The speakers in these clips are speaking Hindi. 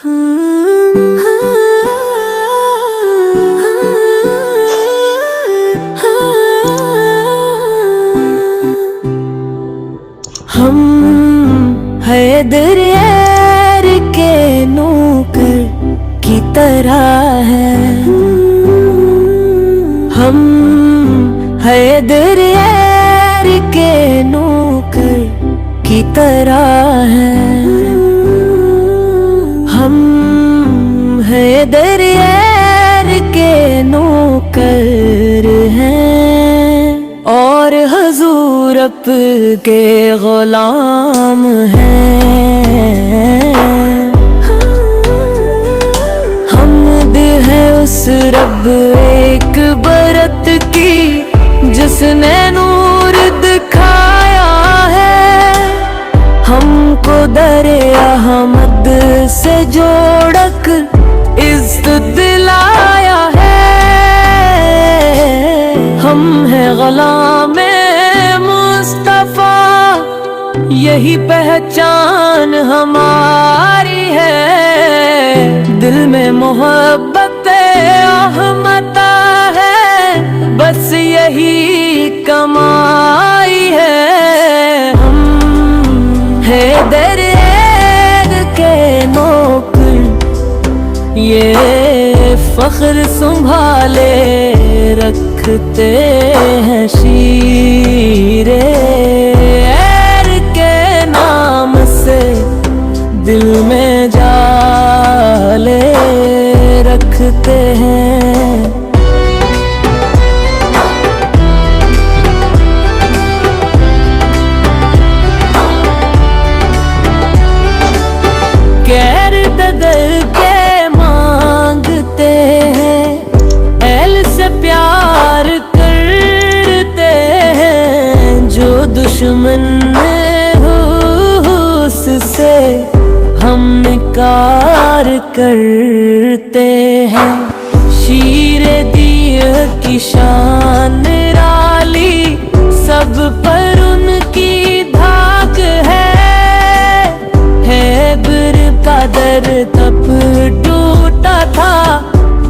हम हैदर के नौकर की तरह है, हम हैदर के नौकर की तरह है, हम हैदर के नौकर हैं और हजूर के गुलाम हैं। हमद है उस रब एक बरत की जिसने नूर दिखाया है, हमको दरे अहमद से जोड़क इज्जत दिलाया है। हम हैं गुलामे मुस्तफा, यही पहचान हमारी है। दिल में मोहब्बत अहमदा है, बस यही कमाई है। हम हैदर के नौकर, ये फख्र संभाले रखते हैं शीरे एर के नाम से, दिल में जाले रखते हैं। कैर ददल के मांगते हैं, एल से प्यार करते हैं। जो दुश्मन हो उससे हम इनकार करते हैं। शीरे दिए की शान निराली, सब पर उनकी धाक है। दर तप टूटा था,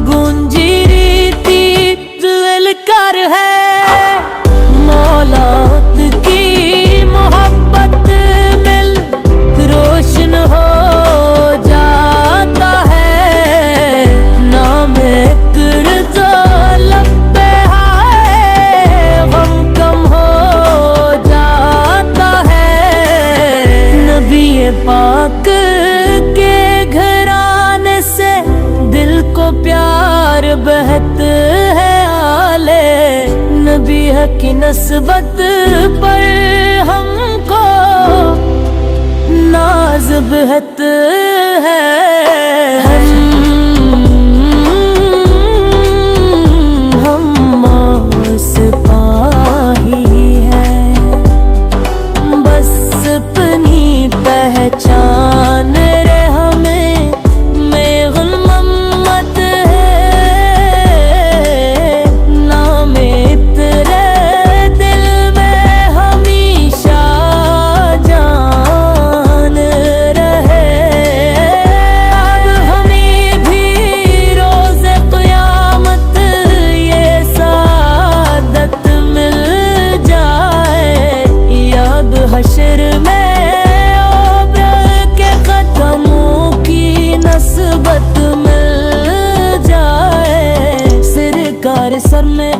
गूंजी रीति दिल कर है। मौलात की मोहब्बत मिल रोशन हो जाता है। नाम किरज़ो लब पे है, गम कम हो जाता है। नबी पाक प्यार बहत है आले नबी की नस्बत पर हमको नाज बहत है। हम सिपाही हैं, बस अपनी पहचान रे हमें हशर में ओब्र के कदमों की नस्बत मिल जाए। सिरकार सर में